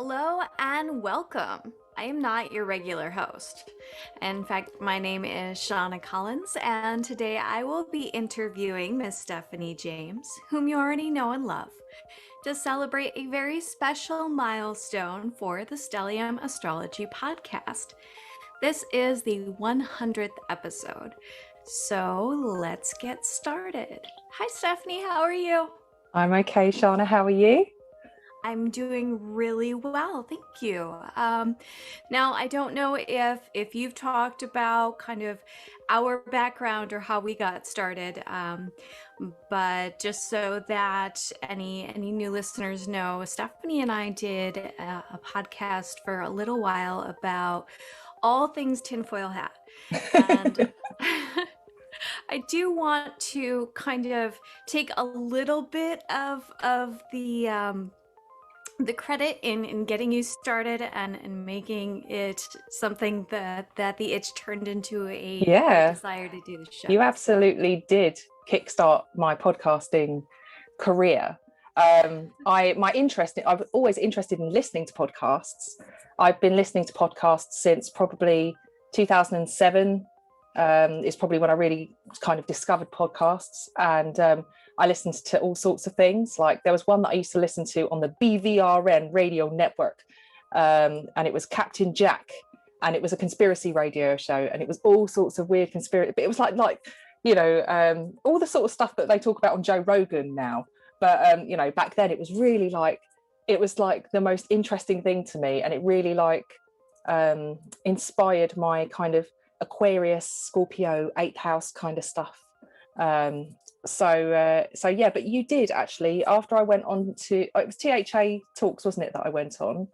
Hello and welcome. I am not your regular host. In fact, my name is Seana Collins, and today I will be interviewing Miss Stefanie James, whom you already know and love, to celebrate a very special milestone for the Stellium Astrology Podcast. This is the 100th episode. So let's get started. Hi, Stefanie. How are you? I'm okay, Seana. How are you? I'm doing really well, thank you. Now, I don't know if you've talked about kind of our background or how we got started, but just so that any new listeners know, Stefanie and I did a podcast for a little while about all things tinfoil hat, and I do want to kind of take a little bit of the credit in getting you started and making it something that the itch turned into a desire to do the show. You absolutely did kickstart my podcasting career. I'm always interested in listening to podcasts. I've been listening to podcasts since probably 2007. Is probably when I really kind of discovered podcasts, and I listened to all sorts of things. Like there was one that I used to listen to on the BVRN radio network, and it was Captain Jack, and it was a conspiracy radio show, and it was all sorts of weird conspiracy, but it was like all the sort of stuff that they talk about on Joe Rogan now. But back then it was really like the most interesting thing to me, and it really inspired my kind of Aquarius, Scorpio, 8th house kind of stuff. So yeah, but you did actually, after I went on to, it was THA Talks, wasn't it, that I went on?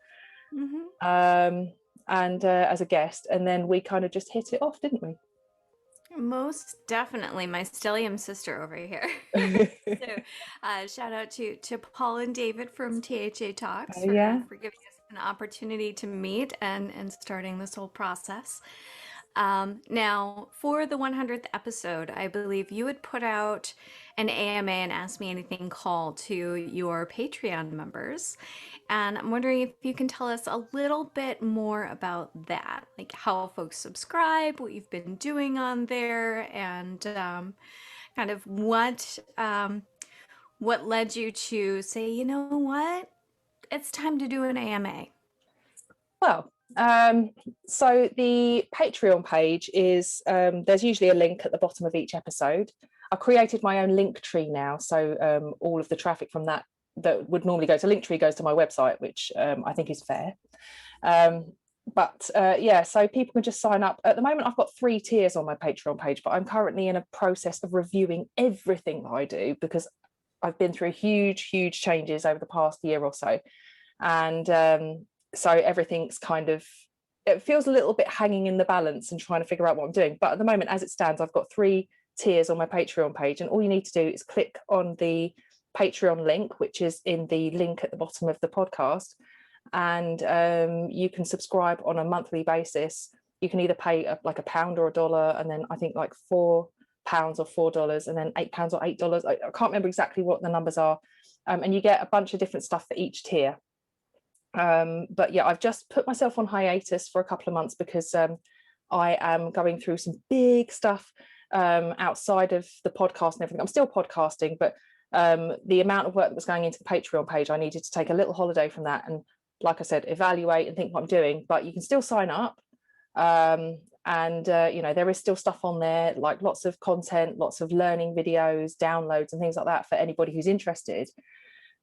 Mm-hmm. And as a guest, and then we kind of just hit it off, didn't we? Most definitely, my stellium sister over here. So shout out to Paul and David from THA Talks for giving us an opportunity to meet and starting this whole process. Now, for the 100th episode, I believe you would put out an AMA and Ask Me Anything call to your Patreon members. And I'm wondering if you can tell us a little bit more about that, like how folks subscribe, what you've been doing on there, and kind of what led you to say, you know what, it's time to do an AMA. Well, so the Patreon page is, there's usually a link at the bottom of each episode. I created my own link tree now, so all of the traffic from that would normally go to Linktree goes to my website, which I think is fair. So people can just sign up. At the moment, I've got 3 tiers on my Patreon page, but I'm currently in a process of reviewing everything that I do because I've been through huge changes over the past year or so, and so everything's kind of, it feels a little bit hanging in the balance and trying to figure out what I'm doing. But at the moment, as it stands, I've got 3 tiers on my Patreon page, and all you need to do is click on the Patreon link, which is in the link at the bottom of the podcast, and you can subscribe on a monthly basis. You can either pay like £1 or $1, and then I think like £4 or $4, and then £8 or $8. I can't remember exactly what the numbers are, and you get a bunch of different stuff for each tier. But yeah, I've just put myself on hiatus for a couple of months because I am going through some big stuff outside of the podcast and everything. I'm still podcasting, but the amount of work that was going into the Patreon page, I needed to take a little holiday from that and, like I said, evaluate and think what I'm doing. But you can still sign up, and there is still stuff on there, like lots of content, lots of learning videos, downloads and things like that for anybody who's interested.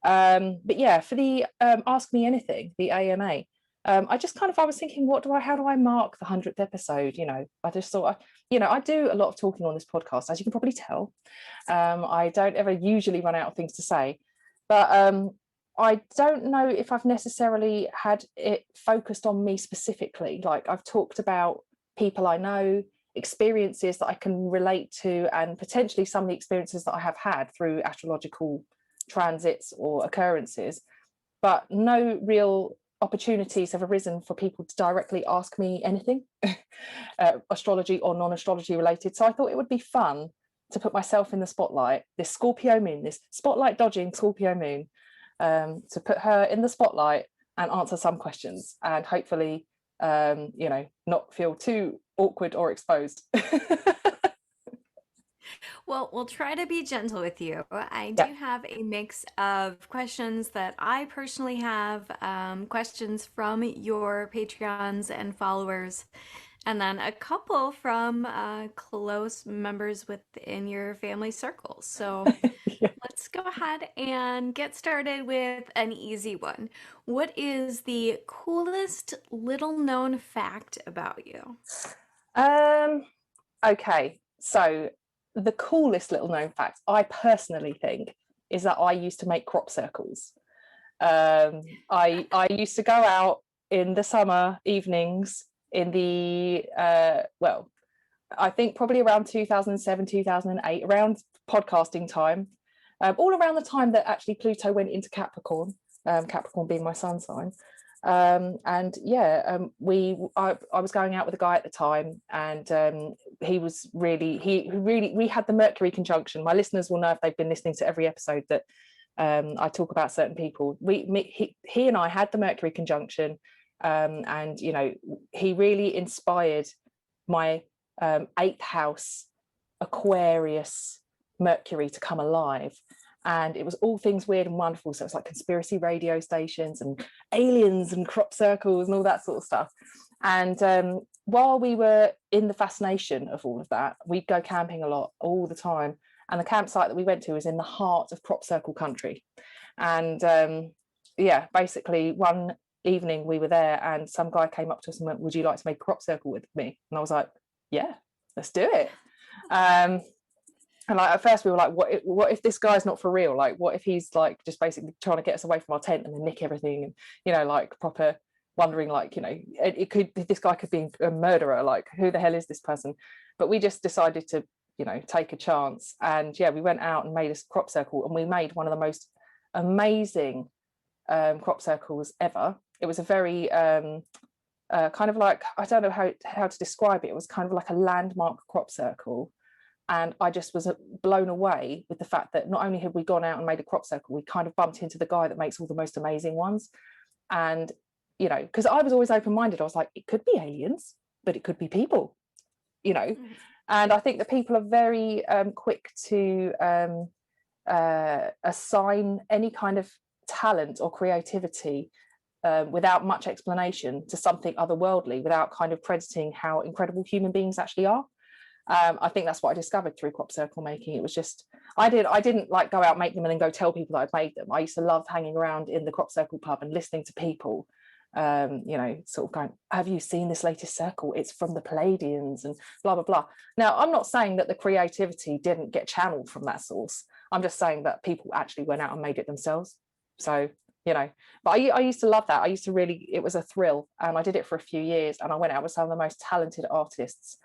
But yeah, for the Ask Me Anything, the AMA, I was thinking, how do I mark the 100th episode? I just thought, I do a lot of talking on this podcast, as you can probably tell. I don't ever usually run out of things to say, but I don't know if I've necessarily had it focused on me specifically. Like I've talked about people I know, experiences that I can relate to, and potentially some of the experiences that I have had through astrological transits or occurrences, but no real opportunities have arisen for people to directly ask me anything astrology or non-astrology related. So I thought it would be fun to put myself in the spotlight, this Scorpio moon, this spotlight dodging Scorpio moon, to put her in the spotlight and answer some questions, and hopefully not feel too awkward or exposed. Well, we'll try to be gentle with you. I do have a mix of questions that I personally have, questions from your Patreons and followers, and then a couple from close members within your family circle. So let's go ahead and get started with an easy one. What is the coolest little known fact about you? Okay, so the coolest little known fact, I personally think, is that I used to make crop circles. I used to go out in the summer evenings in the I think probably around 2007, 2008, around podcasting time, all around the time that actually Pluto went into Capricorn, Capricorn being my sun sign. I was going out with a guy at the time, and we had the Mercury conjunction. My listeners will know, if they've been listening to every episode, that I talk about certain people. He and I had the Mercury conjunction, and he really inspired my 8th house Aquarius Mercury to come alive. And it was all things weird and wonderful. So it's like conspiracy radio stations and aliens and crop circles and all that sort of stuff. And while we were in the fascination of all of that, we'd go camping a lot, all the time. And the campsite that we went to was in the heart of crop circle country. And basically one evening we were there, and some guy came up to us and went, "Would you like to make a crop circle with me?" And I was like, "Yeah, let's do it." And at first we were like, what if this guy's not for real? Like, what if he's like just basically trying to get us away from our tent and then nick everything, and like proper wondering, like, this guy could be a murderer, like who the hell is this person? But we just decided to take a chance, and we went out and made a crop circle, and we made one of the most amazing crop circles ever. It was a very kind of like, I don't know how to describe it. It was kind of like a landmark crop circle. And I just was blown away with the fact that not only had we gone out and made a crop circle, we kind of bumped into the guy that makes all the most amazing ones. And, because I was always open-minded, I was like, it could be aliens, but it could be people, And I think that people are very quick to assign any kind of talent or creativity without much explanation to something otherworldly, without kind of crediting how incredible human beings actually are. I think that's what I discovered through crop circle making. It was just, I didn't like go out, make them, and then go tell people that I'd made them. I used to love hanging around in the crop circle pub and listening to people, sort of going, "Have you seen this latest circle? It's from the Palladians," and blah, blah, blah. Now, I'm not saying that the creativity didn't get channeled from that source. I'm just saying that people actually went out and made it themselves. So, but I used to love that. I used to really, it was a thrill. And I did it for a few years, and I went out with some of the most talented artists.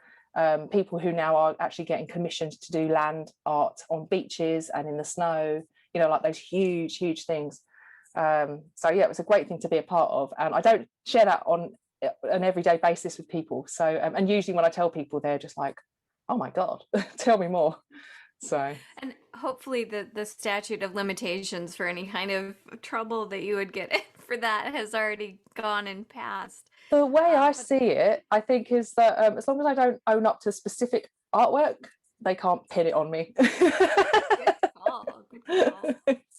People who now are actually getting commissioned to do land art on beaches and in the snow, like those huge things. It was a great thing to be a part of, and I don't share that on an everyday basis with people. So and usually when I tell people, they're just like, "Oh my God, tell me more." So, and hopefully the statute of limitations for any kind of trouble that you would get for that has already gone and passed. The way I see it, I think, is that as long as I don't own up to specific artwork, they can't pin it on me. Good call.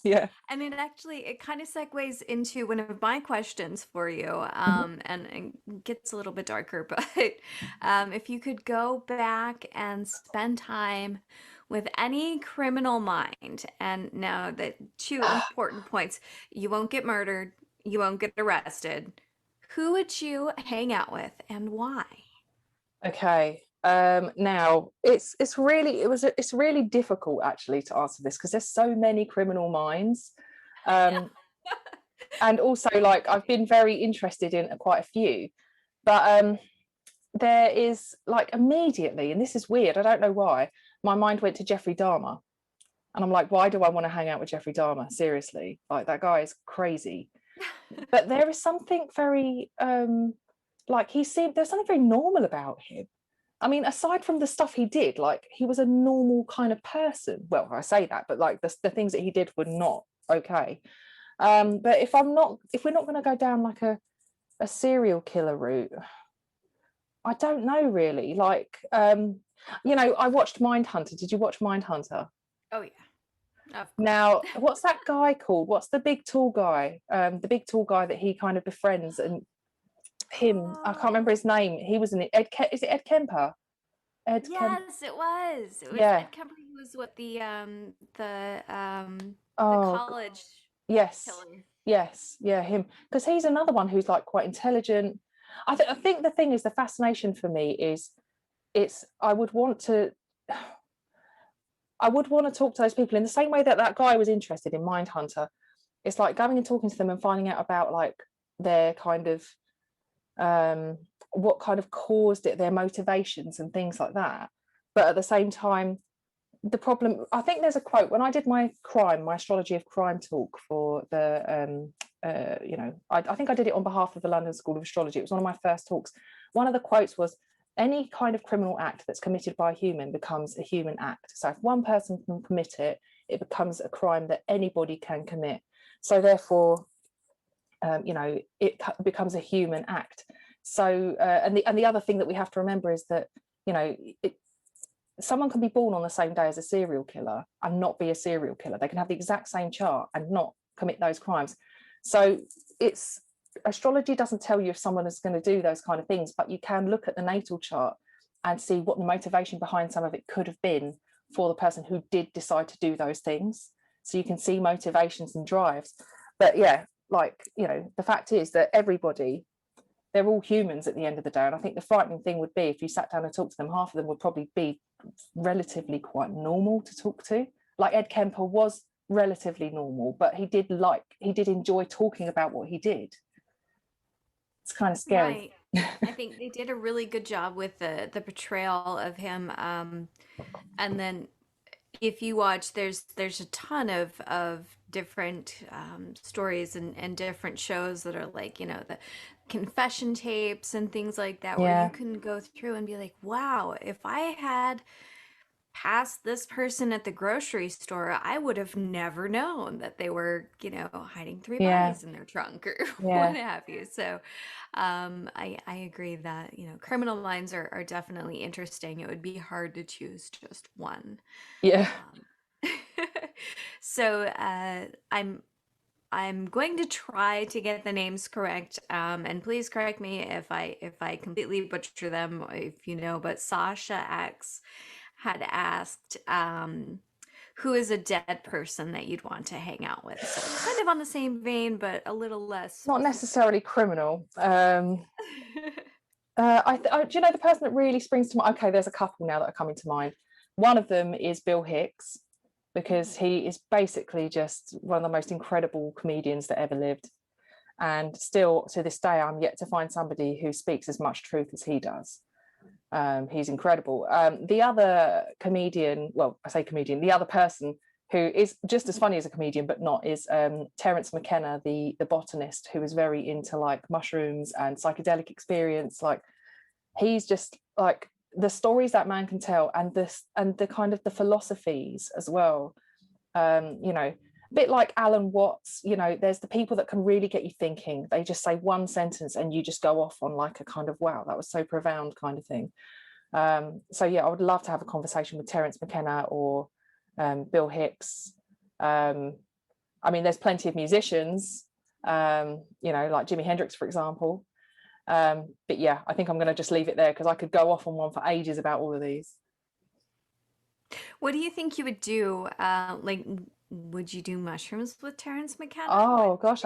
Yeah. And it kind of segues into one of my questions for you, and it gets a little bit darker, but if you could go back and spend time with any criminal mind, and now the 2 important points: you won't get murdered, you won't get arrested. Who would you hang out with, and why? Okay. Now it's really difficult actually to answer this, because there's so many criminal minds, and also, like, I've been very interested in quite a few, but there is, like, immediately, and this is weird, I don't know why, my mind went to Jeffrey Dahmer, and I'm like, why do I want to hang out with Jeffrey Dahmer? Seriously, like, that guy is crazy. But there is something very there's something very normal about him. I mean, aside from the stuff he did, like, he was a normal kind of person. Well, I say that, but like the things that he did were not okay. But if we're not going to go down like a serial killer route, I don't know really. Like, you know, I watched Mindhunter. Did you watch Mindhunter? Oh yeah. Now, what's that guy called? What's the big tall guy? The big tall guy that he kind of befriends, and him, I can't remember his name. He was in it. Is it Ed Kemper? Yes, it was. It was Yeah. Ed Kemper who was what the Oh, college yes. killer. Yes, yeah, him. Because he's another one who's like quite intelligent. I think the thing is, the fascination for me is I would want to talk to those people in the same way that that guy was interested in Mindhunter. It's like going and talking to them and finding out about like their kind of what kind of caused it, their motivations and things like that. But at the same time, the problem, I think there's a quote when I did my astrology of crime talk for the you know, I think I did it on behalf of the London School of Astrology. It was one of my first talks. One of the quotes was, any kind of criminal act that's committed by a human becomes a human act. So if one person can commit it, it becomes a crime that anybody can commit. So therefore, you know, it becomes a human act. So and the other thing that we have to remember is that, you know, someone can be born on the same day as a serial killer and not be a serial killer. They can have the exact same chart and not commit those crimes. So astrology doesn't tell you if someone is going to do those kind of things, but you can look at the natal chart and see what the motivation behind some of it could have been for the person who did decide to do those things. So you can see motivations and drives. But yeah, like, you know, the fact is that everybody, they're all humans at the end of the day. And I think the frightening thing would be if you sat down and talked to them, half of them would probably be relatively quite normal to talk to. Like Ed Kemper was relatively normal, but he did enjoy talking about what he did. It's kind of scary. Right. I think they did a really good job with the portrayal of him. And then if you watch, there's a ton of different stories and different shows that are like, you know, the confession tapes and things like that, where you can go through and be like, wow, if I had passed this person at the grocery store, I would have never known that they were, you know, hiding three bodies in their trunk or what have you. So I agree that, you know, criminal minds are definitely interesting. It would be hard to choose just one. Yeah. So I'm going to try to get the names correct, and please correct me if I completely butcher them, if you know. But Sasha X had asked, who is a dead person that you'd want to hang out with? So kind of on the same vein, but a little less. Not necessarily criminal. Do you know the person that really springs to mind? Okay, there's a couple now that are coming to mind. One of them is Bill Hicks, because he is basically just one of the most incredible comedians that ever lived. And still to this day, I'm yet to find somebody who speaks as much truth as he does. He's incredible. The other comedian, well, I say comedian, the other person who is just as funny as a comedian, but not, is Terence McKenna, the botanist, who is very into like mushrooms and psychedelic experience. Like, he's just like, the stories that man can tell, and the kind of the philosophies as well. You know, a bit like Alan Watts, you know, there's the people that can really get you thinking. They just say one sentence and you just go off on like a kind of, wow, that was so profound kind of thing. So yeah, I would love to have a conversation with Terence McKenna or Bill Hicks. I mean, there's plenty of musicians, you know, like Jimi Hendrix, for example. But yeah, I think I'm going to just leave it there, because I could go off on one for ages about all of these. What do you think you would do? Like, would you do mushrooms with Terence McKenna? Oh gosh,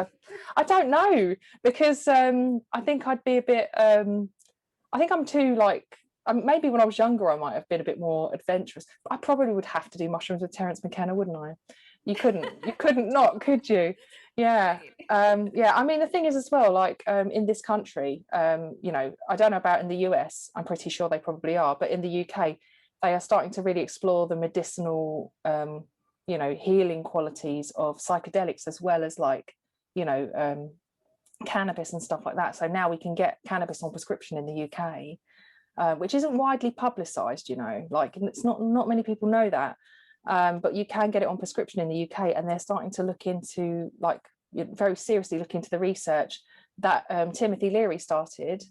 I don't know, because I think I'd be a bit. I think I'm too like. Maybe when I was younger, I might have been a bit more adventurous. But I probably would have to do mushrooms with Terence McKenna, wouldn't I? You couldn't not, could you? Yeah. Yeah. I mean, the thing is as well, like in this country, you know, I don't know about in the US. I'm pretty sure they probably are, but in the UK, they are starting to really explore the medicinal, you know, healing qualities of psychedelics, as well as like, you know, cannabis and stuff like that. So now we can get cannabis on prescription in the UK, which isn't widely publicized, you know, like it's not many people know that. But you can get it on prescription in the UK, and they're starting to look into like very seriously look into the research that Timothy Leary started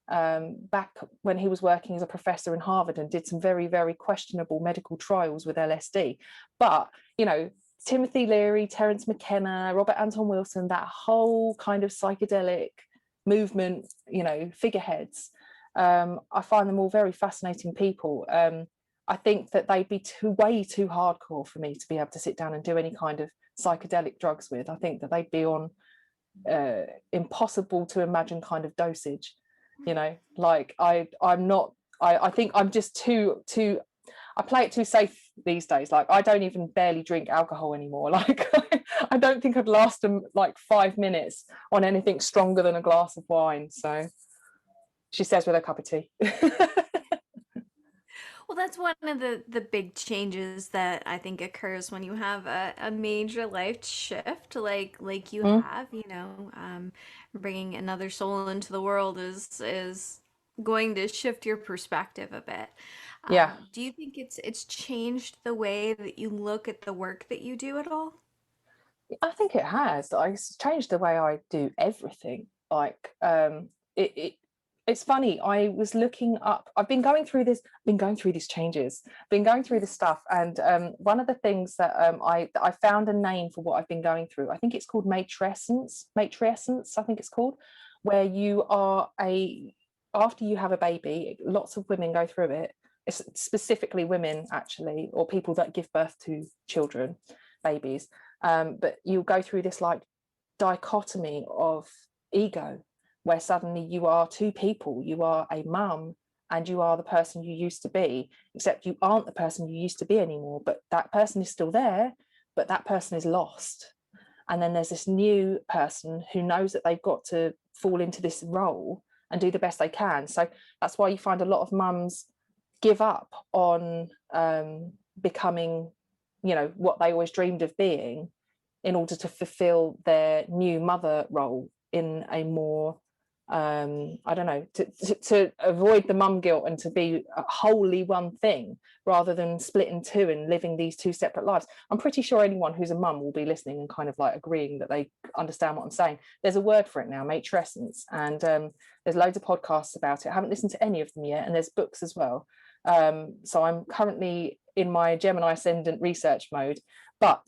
back when he was working as a professor in Harvard and did some very, very questionable medical trials with LSD. But, you know, Timothy Leary, Terence McKenna, Robert Anton Wilson, that whole kind of psychedelic movement, you know, figureheads, I find them all very fascinating people. I think that they'd be way too hardcore for me to be able to sit down and do any kind of psychedelic drugs with. I think that they'd be on impossible to imagine kind of dosage, you know, like I think I'm just too I play it too safe these days. Like I don't even barely drink alcohol anymore. Like I don't think I'd last like 5 minutes on anything stronger than a glass of wine. So she says with a cup of tea. Well, that's one of the big changes that I think occurs when you have a major life shift like you have, you know, bringing another soul into the world is going to shift your perspective a bit. Yeah. Do you think it's changed the way that you look at the work that you do at all? I think it has. It's changed the way I do everything. Like it's funny. I was looking up. I've been going through these changes. Been going through this stuff, and one of the things that I found a name for what I've been going through. I think it's called matrescence. Matrescence, I think it's called, where you are after you have a baby. Lots of women go through it. It's specifically women, actually, or people that give birth to children, babies. But you go through this like dichotomy of ego, where suddenly you are two people. You are a mum and you are the person you used to be, except you aren't the person you used to be anymore. But that person is still there, but that person is lost. And then there's this new person who knows that they've got to fall into this role and do the best they can. So that's why you find a lot of mums give up on becoming, you know, what they always dreamed of being, in order to fulfill their new mother role in a more I don't know, to avoid the mum guilt and to be wholly one thing rather than split in two and living these two separate lives. I'm pretty sure anyone who's a mum will be listening and kind of like agreeing that they understand what I'm saying. There's a word for it now, matrescence, and there's loads of podcasts about it. I haven't listened to any of them yet, and there's books as well. So I'm currently in my Gemini ascendant research mode, but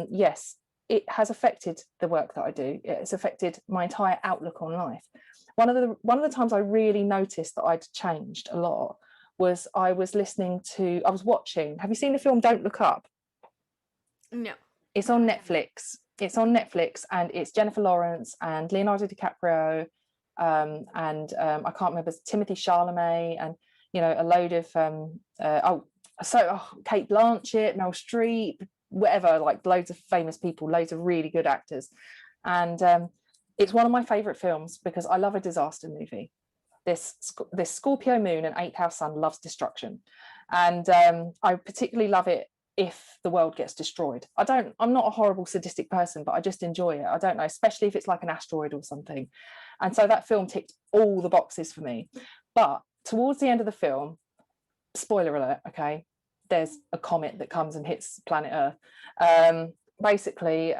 yes, it has affected the work that I do. It's affected my entire outlook on life. One of the times I really noticed that I'd changed a lot was I was watching. Have you seen the film Don't Look Up? No. It's on Netflix. It's on Netflix, and it's Jennifer Lawrence and Leonardo DiCaprio, and I can't remember, Timothy Chalamet, and you know, a load of Kate Blanchett, Meryl Streep, whatever, like loads of famous people, loads of really good actors. And it's one of my favorite films because I love a disaster movie. This Scorpio moon and 8th house sun loves destruction, and I particularly love it if the world gets destroyed. I'm not a horrible sadistic person, but I just enjoy it. I don't know, especially if it's like an asteroid or something. And so that film ticked all the boxes for me. But towards the end of the film, spoiler alert, okay, there's a comet that comes and hits planet Earth. Basically,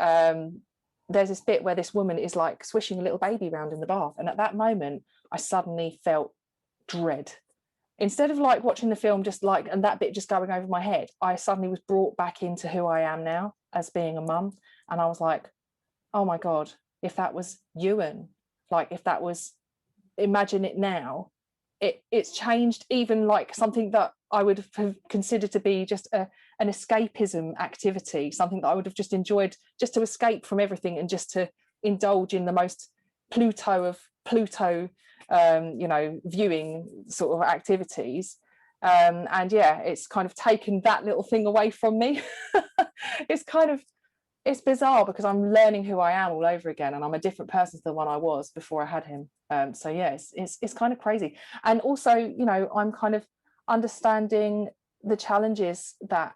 there's this bit where this woman is like swishing a little baby around in the bath, and at that moment I suddenly felt dread. Instead of like watching the film just like and that bit just going over my head, I suddenly was brought back into who I am now as being a mum. And I was like, oh my god, if that was Ewan, like if that was, imagine it now. It's changed even like something that I would have considered to be just an escapism activity, something that I would have just enjoyed just to escape from everything and just to indulge in the most Pluto viewing sort of activities. And yeah, it's kind of taken that little thing away from me. It's bizarre because I'm learning who I am all over again, and I'm a different person to the one I was before I had him. So yeah, it's kind of crazy. And also, you know, I'm kind of understanding the challenges that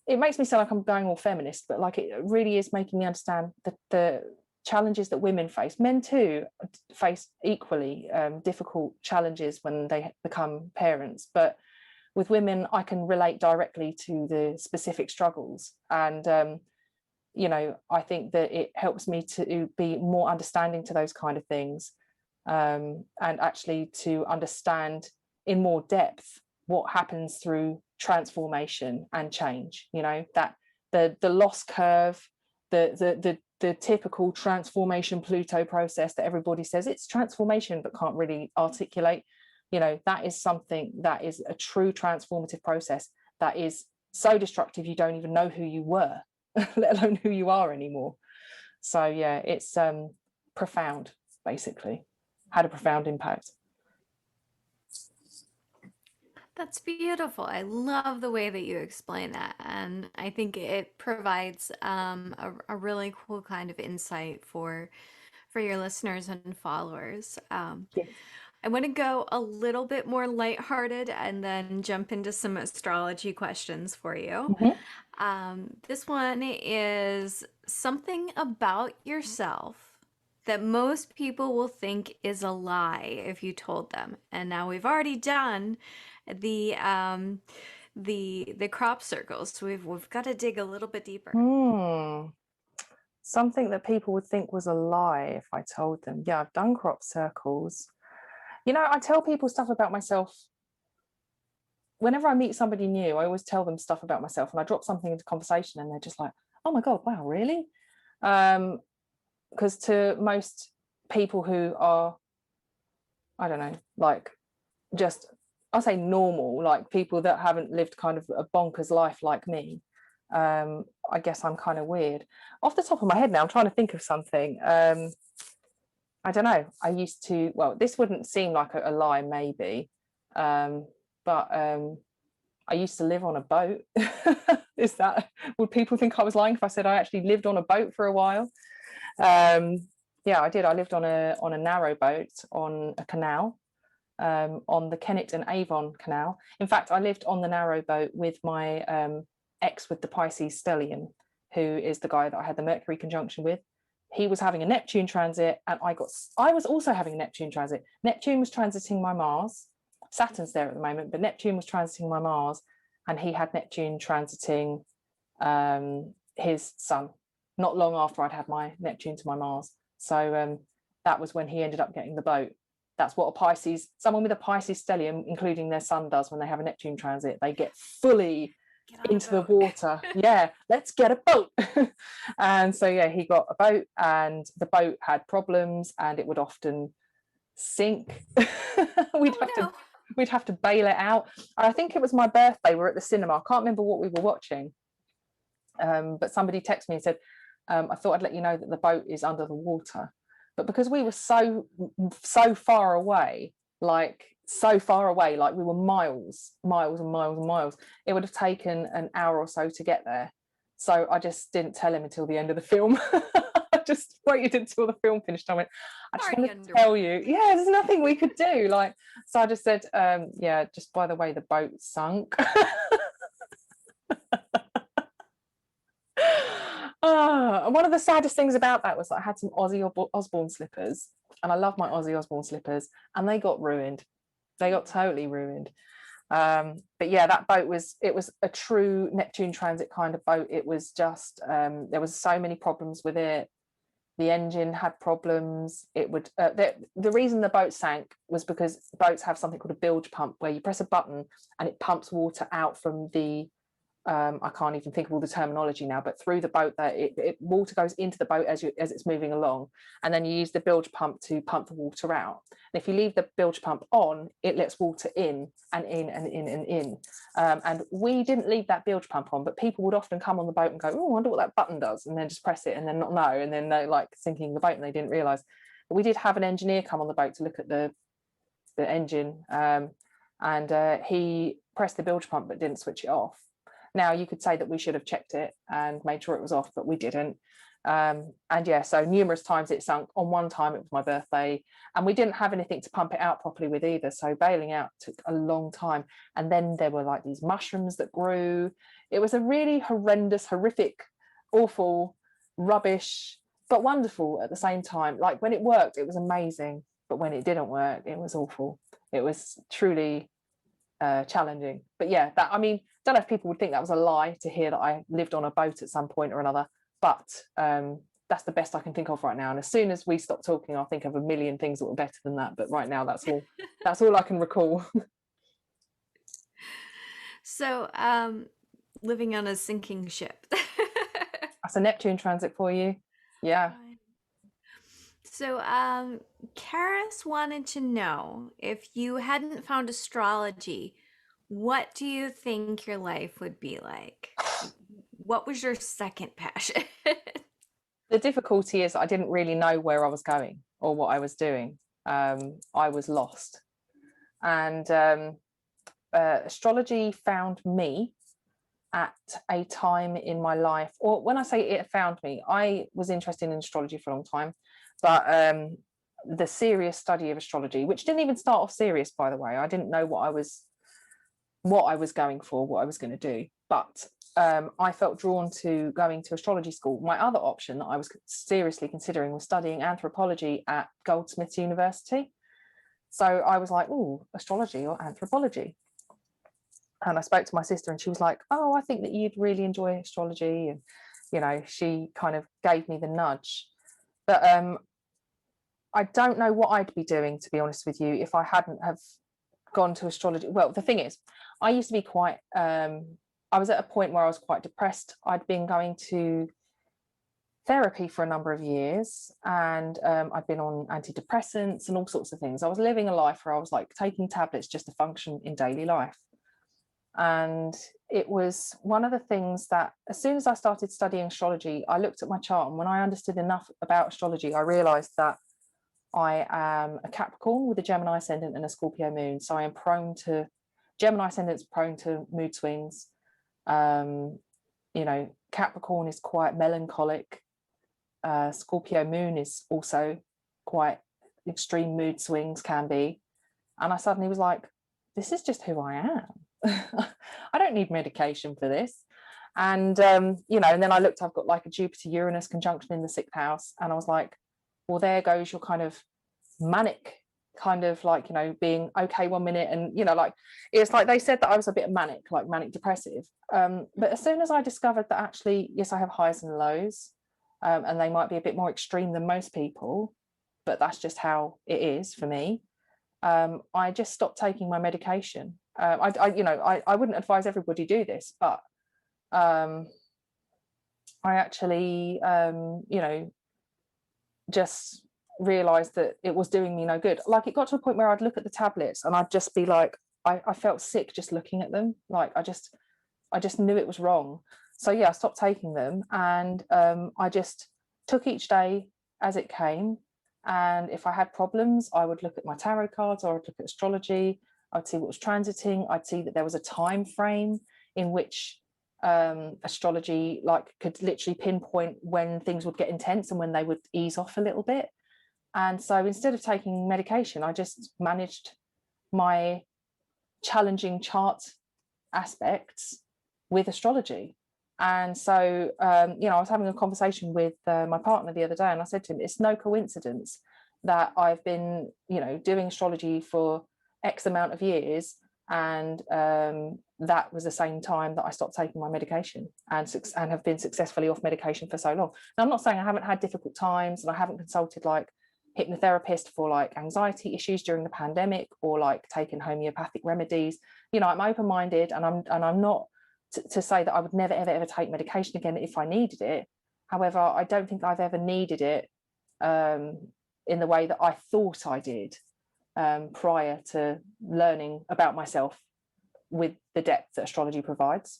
it makes me sound like I'm going all feminist, but like it really is making me understand the challenges that women face. Men too face equally difficult challenges when they become parents, but with women I can relate directly to the specific struggles. And I think that it helps me to be more understanding to those kind of things, and actually to understand in more depth what happens through transformation and change. That the loss curve, the typical transformation Pluto process that everybody says it's transformation but can't really articulate. That is something that is a true transformative process that is so destructive you don't even know who you were, let alone who you are anymore. So yeah, it's profound, basically. Had a profound impact. That's beautiful. I love the way that you explain that. And I think it provides a really cool kind of insight for your listeners and followers. Yes. I want to go a little bit more lighthearted and then jump into some astrology questions for you. This one is something about yourself that most people will think is a lie if you told them. And now we've already done the crop circles, so we've got to dig a little bit deeper. Something that people would think was a lie if I told them. Yeah, I've done crop circles. I tell people stuff about myself. Whenever I meet somebody new, I always tell them stuff about myself, and I drop something into conversation and they're just like, oh my God, wow, really? Because to most people who are, I don't know, like just, I'll say normal, like people that haven't lived kind of a bonkers life like me, I guess I'm kind of weird. Off the top of my head now, I'm trying to think of something. I don't know. I used to, well, this wouldn't seem like a lie maybe, but I used to live on a boat. Would people think I was lying if I said I actually lived on a boat for a while? Yeah, I did. I lived on a narrow boat on a canal, on the Kennet and Avon Canal. In fact, I lived on the narrow boat with my ex with the Pisces stellium, who is the guy that I had the Mercury conjunction with. He was having a Neptune transit, and I was also having a Neptune transit. Neptune was transiting my Mars. Saturn's there at the moment, but Neptune was transiting my Mars, and he had Neptune transiting his Sun not long after I'd had my Neptune to my Mars. So that was when he ended up getting the boat. That's what someone with a Pisces stellium, including their Sun, does when they have a Neptune transit. They get fully into the water. Yeah, let's get a boat. And so yeah, he got a boat, and the boat had problems and it would often sink. We'd have to bail it out. I think it was my birthday, we were at the cinema, I can't remember what we were watching, but somebody texted me and said, I thought I'd let you know that the boat is under the water. But because we were so far away, like we were miles and miles and miles, it would have taken an hour or so to get there. So I just didn't tell him until the end of the film. I just waited until the film finished. I went, I just wanted to tell you, yeah, there's nothing we could do. Like, so I just said, yeah, just by the way, the boat sunk. One of the saddest things about that was that I had some Ozzy Osbourne slippers, and I love my Ozzy Osbourne slippers, and they got ruined. They got totally ruined. But yeah, that boat was a true Neptune transit kind of boat. It was just there was so many problems with it. The engine had problems. It would the reason the boat sank was because boats have something called a bilge pump, where you press a button and it pumps water out from the I can't even think of all the terminology now, but through the boat, that water goes into the boat as it's moving along, and then you use the bilge pump to pump the water out. And if you leave the bilge pump on, it lets water in and in and in and in. And we didn't leave that bilge pump on, but people would often come on the boat and go, oh, I wonder what that button does, and then just press it and then not know, and then they're like sinking the boat and they didn't realise. But we did have an engineer come on the boat to look at the engine, and he pressed the bilge pump but didn't switch it off. Now, you could say that we should have checked it and made sure it was off, but we didn't. And yeah, so numerous times it sunk. On one time, it was my birthday, and we didn't have anything to pump it out properly with either. So bailing out took a long time. And then there were like these mushrooms that grew. It was a really horrendous, horrific, awful, rubbish, but wonderful at the same time. Like when it worked, it was amazing. But when it didn't work, it was awful. It was truly challenging. But yeah, don't know if people would think that was a lie to hear that I lived on a boat at some point or another. but that's the best I can think of right now. And as soon as we stop talking, I'll think of a million things that were better than that. But right now, that's all I can recall. So, living on a sinking ship. That's a Neptune transit for you. Yeah. So, Karis wanted to know, if you hadn't found astrology, what do you think your life would be like? What was your second passion? The difficulty is I didn't really know where I was going or what I was doing. I was lost. And astrology found me at a time in my life, or when I say it found me, I was interested in astrology for a long time, but the serious study of astrology, which didn't even start off serious, by the way, I didn't know what I was going for, what I was going to do, but I felt drawn to going to astrology school. My other option that I was seriously considering was studying anthropology at Goldsmiths University. So I was like, oh, astrology or anthropology. And I spoke to my sister and she was like, oh, I think that you'd really enjoy astrology. And, you know, she kind of gave me the nudge. But I don't know what I'd be doing, to be honest with you, if I hadn't have gone to astrology. Well, the thing is, I used to be quite, I was at a point where I was quite depressed. I'd been going to therapy for a number of years, and I'd been on antidepressants and all sorts of things. I was living a life where I was like taking tablets just to function in daily life. And it was one of the things that, as soon as I started studying astrology, I looked at my chart, and when I understood enough about astrology, I realized that I am a Capricorn with a Gemini ascendant and a Scorpio moon. So I am prone to, Gemini ascendant's prone to mood swings. You know, Capricorn is quite melancholic. Scorpio moon is also quite extreme mood swings, can be. And I suddenly was like, this is just who I am. I don't need medication for this. And you know, and then I looked, I've got like a Jupiter Uranus conjunction in the 6th house, and I was like, well, there goes your kind of manic, kind of like, you know, being okay one minute, and you know, like it's like they said that I was a bit manic, like manic depressive, but as soon as I discovered that actually, yes, I have highs and lows, and they might be a bit more extreme than most people, but that's just how it is for me, I just stopped taking my medication. I wouldn't advise everybody do this, but I actually you know, just realized that it was doing me no good. Like, it got to a point where I'd look at the tablets and I'd just be like, I felt sick just looking at them. Like I just knew it was wrong. So yeah, I stopped taking them, and I just took each day as it came. And if I had problems, I would look at my tarot cards, or I'd look at astrology. I'd see what was transiting. I'd see that there was a time frame in which astrology like could literally pinpoint when things would get intense and when they would ease off a little bit. And so instead of taking medication, I just managed my challenging chart aspects with astrology. And so you know, I was having a conversation with my partner the other day, and I said to him, it's no coincidence that I've been, you know, doing astrology for X amount of years, and that was the same time that I stopped taking my medication, and have been successfully off medication for so long. Now, I'm not saying I haven't had difficult times, and I haven't consulted like hypnotherapist for like anxiety issues during the pandemic, or like taken homeopathic remedies. You know, I'm open-minded, and I'm not to say that I would never ever take medication again if I needed it. However, I don't think I've ever needed it in the way that I thought I did prior to learning about myself with the depth that astrology provides.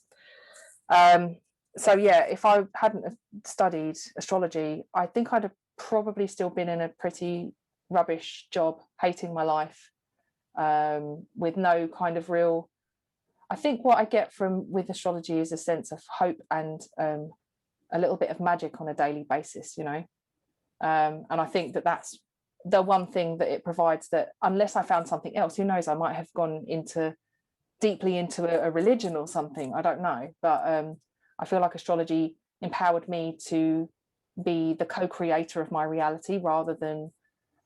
So yeah, if I hadn't studied astrology, I think I'd have probably still been in a pretty rubbish job, hating my life, with no kind of real. I think what I get with astrology is a sense of hope and a little bit of magic on a daily basis, you know. And I think that that's the one thing that it provides, that unless I found something else, who knows, I might have gone deeply into a religion or something, I don't know. But I feel like astrology empowered me to be the co-creator of my reality, rather than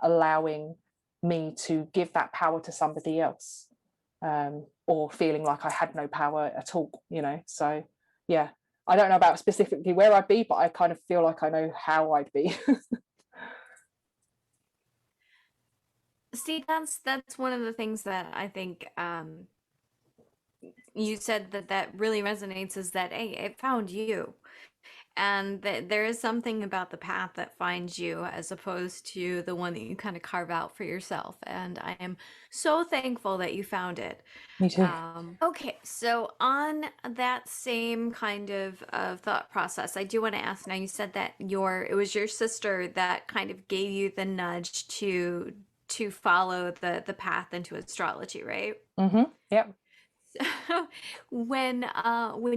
allowing me to give that power to somebody else, or feeling like I had no power at all, you know. So yeah, I don't know about specifically where I'd be, but I kind of feel like I know how I'd be. See, that's one of the things that I think you said that really resonates, is that, hey, it found you. And that there is something about the path that finds you as opposed to the one that you kind of carve out for yourself. And I am so thankful that you found it. Me too. Okay, so on that same kind of thought process, I do want to ask, now you said that it was your sister that kind of gave you the nudge to follow the path into astrology, right? Mm-hmm. Yep. So when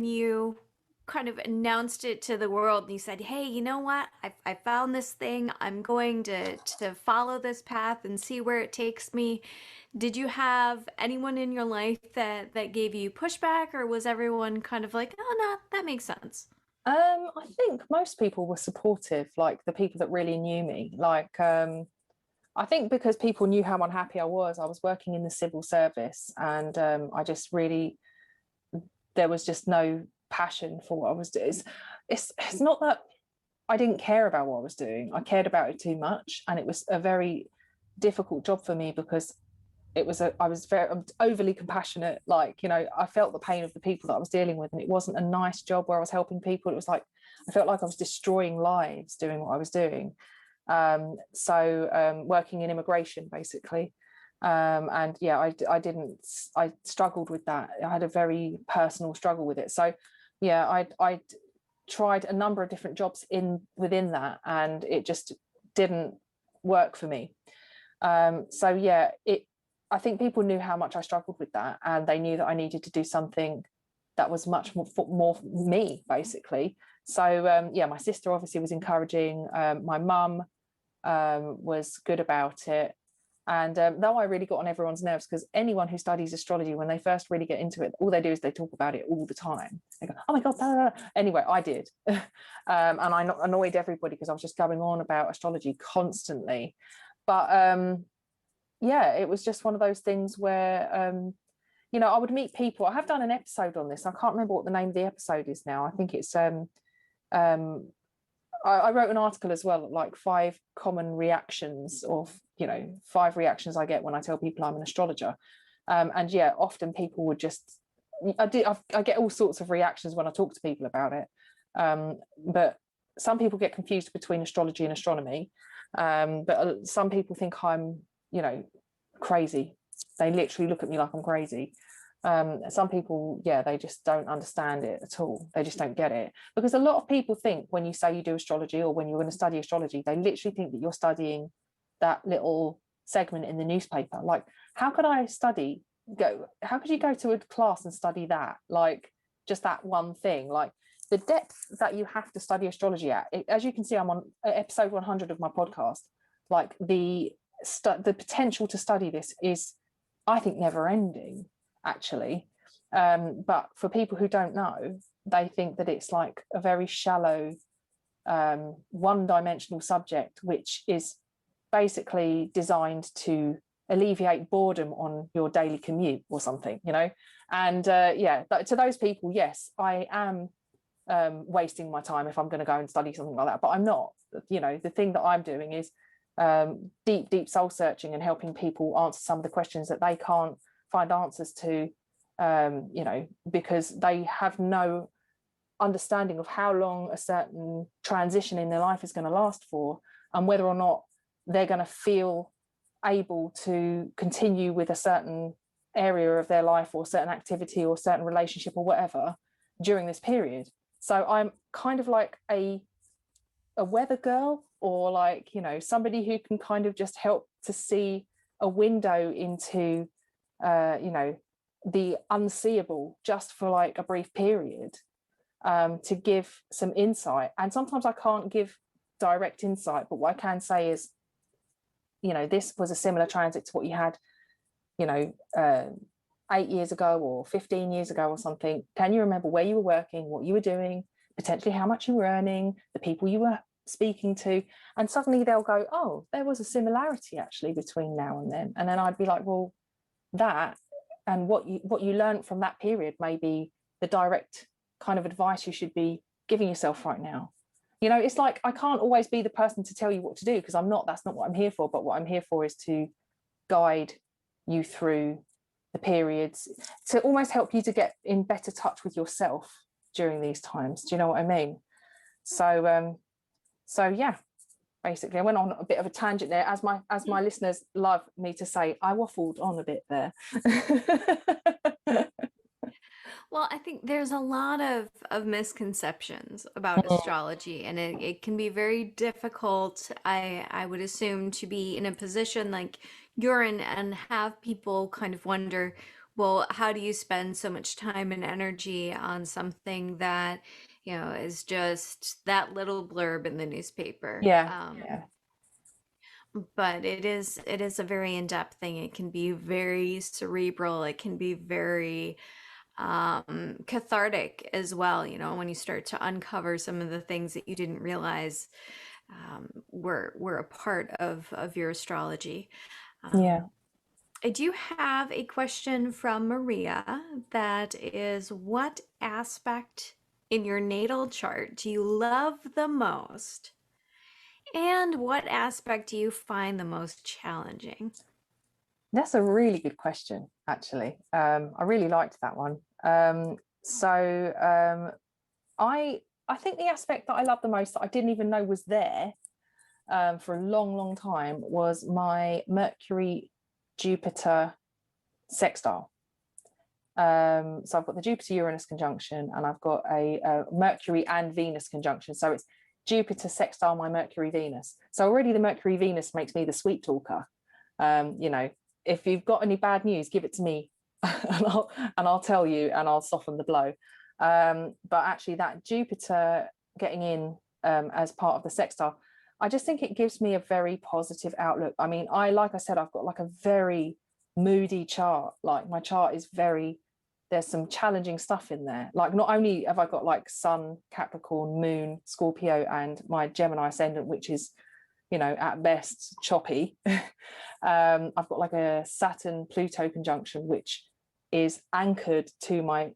you kind of announced it to the world and you said, hey, you know what, I found this thing, I'm going to follow this path and see where it takes me, did you have anyone in your life that gave you pushback, or was everyone kind of like, oh no, that makes sense? I think most people were supportive, like the people that really knew me. Like, I think because people knew how unhappy I was working in the civil service, and I just really, there was just no passion for what I was doing. It's not that I didn't care about what I was doing. I cared about it too much, and it was a very difficult job for me because I was very overly compassionate. Like, you know, I felt the pain of the people that I was dealing with, and it wasn't a nice job where I was helping people. It was like I felt like I was destroying lives doing what I was doing. Working in immigration, basically. And yeah, I struggled with that. I had a very personal struggle with it. So yeah, I tried a number of different jobs within that, and it just didn't work for me. So yeah, I think people knew how much I struggled with that, and they knew that I needed to do something that was much more me, basically. So yeah, my sister obviously was encouraging. My mum was good about it. And though I really got on everyone's nerves, because anyone who studies astrology, when they first really get into it, all they do is they talk about it all the time. They go, oh my God, blah, blah, blah. Anyway, I did. And I annoyed everybody because I was just going on about astrology constantly. But yeah, it was just one of those things where, you know, I would meet people. I have done an episode on this. I can't remember what the name of the episode is now. I think it's I wrote an article as well, like 5 common reactions, or, you know, 5 reactions I get when I tell people I'm an astrologer. And yeah, often people would just, I get all sorts of reactions when I talk to people about it. But some people get confused between astrology and astronomy. But some people think I'm, you know, crazy. They literally look at me like I'm crazy. Some people, yeah, they just don't understand it at all. They just don't get it, because a lot of people think when you say you do astrology, or when you're going to study astrology, they literally think that you're studying that little segment in the newspaper. Like, how could you go to a class and study that, like just that one thing? Like, the depth that you have to study astrology at, as you can see, I'm on episode 100 of my podcast. Like, the potential to study this is, I think, never ending, actually. But for people who don't know, they think that it's like a very shallow, one-dimensional subject, which is basically designed to alleviate boredom on your daily commute or something, you know. And yeah, to those people, yes, I am wasting my time if I'm going to go and study something like that, but I'm not. You know, the thing that I'm doing is deep soul searching and helping people answer some of the questions that they can't find answers to, you know, because they have no understanding of how long a certain transition in their life is going to last for, and whether or not they're going to feel able to continue with a certain area of their life, or certain activity, or certain relationship, or whatever, during this period. So I'm kind of like a weather girl, or like, you know, somebody who can kind of just help to see a window into you know, the unseeable, just for like a brief period, to give some insight. And sometimes I can't give direct insight, but what I can say is, you know, this was a similar transit to what you had, you know, 8 years ago or 15 years ago or something. Can you remember where you were working, what you were doing, potentially how much you were earning, the people you were speaking to? And suddenly they'll go, oh, there was a similarity actually between now and then. And then I'd be like, well, that and what you learned from that period may be the direct kind of advice you should be giving yourself right now? You know, it's like I can't always be the person to tell you what to do, because that's not what I'm here for. But what I'm here for is to guide you through the periods, to almost help you to get in better touch with yourself during these times. Do you know what I mean? So yeah, basically I went on a bit of a tangent there, as my listeners love me to say. I waffled on a bit there. Well, I think there's a lot of misconceptions about astrology, and it can be very difficult, I would assume, to be in a position like you're in and have people kind of wonder, well, how do you spend so much time and energy on something that, is just that little blurb in the newspaper? Yeah. But it is a very in-depth thing. It can be very cerebral. It can be very cathartic as well, when you start to uncover some of the things that you didn't realize were a part of your astrology. Yeah. I do have a question from Maria that is, what aspect in your natal chart do you love the most? And what aspect do you find the most challenging? That's a really good question, actually. I really liked that one. I think the aspect that I love the most, that I didn't even know was there for a long, long time, was my Mercury-Jupiter sextile. So I've got the Jupiter-Uranus conjunction, and I've got a Mercury and Venus conjunction. So it's Jupiter sextile my Mercury-Venus. So already the Mercury-Venus makes me the sweet talker. If you've got any bad news, give it to me, and I'll tell you, and I'll soften the blow. But actually, that Jupiter getting in as part of the sextile, I just think it gives me a very positive outlook. I mean, like I said, I've got like a very moody chart. Like my chart is there's some challenging stuff in there. Like, not only have I got like Sun, Capricorn, Moon, Scorpio, and my Gemini ascendant, which is, at best choppy. I've got like a Saturn Pluto conjunction, which is anchored to my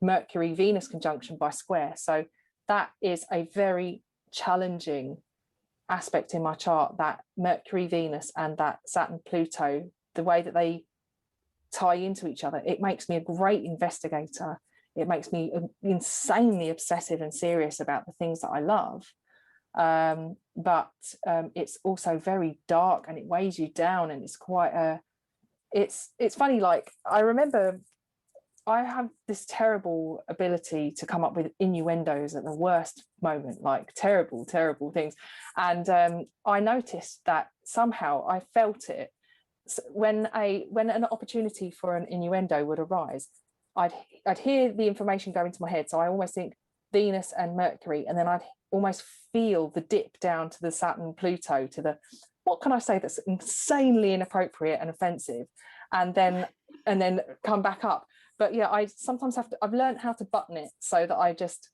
Mercury Venus conjunction by square. So that is a very challenging aspect in my chart, that Mercury Venus and that Saturn Pluto, the way that they tie into each other. It makes me a great investigator. It makes me insanely obsessive and serious about the things that I love. But it's also very dark, and it weighs you down, and it's quite it's funny. Like, I remember I have this terrible ability to come up with innuendos at the worst moment, like terrible things. And I noticed that somehow I felt it when an opportunity for an innuendo would arise. I'd hear the information go into my head, so I almost think Venus and Mercury, and then I'd almost feel the dip down to the Saturn Pluto, to the, what can I say that's insanely inappropriate and offensive, and then come back up. But yeah, I sometimes I've learned how to button it so that I just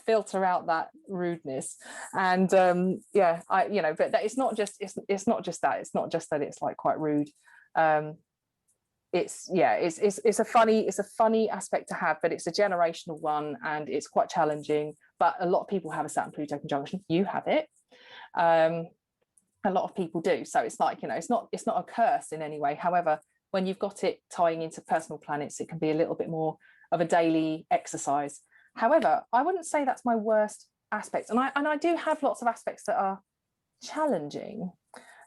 filter out that rudeness. And but it's not just that it's like quite rude. It's a funny aspect to have, but it's a generational one, and it's quite challenging. But a lot of people have a Saturn Pluto conjunction. You have it. A lot of people do. So it's like, it's not a curse in any way. However, when you've got it tying into personal planets, it can be a little bit more of a daily exercise. However, I wouldn't say that's my worst aspect. And I do have lots of aspects that are challenging.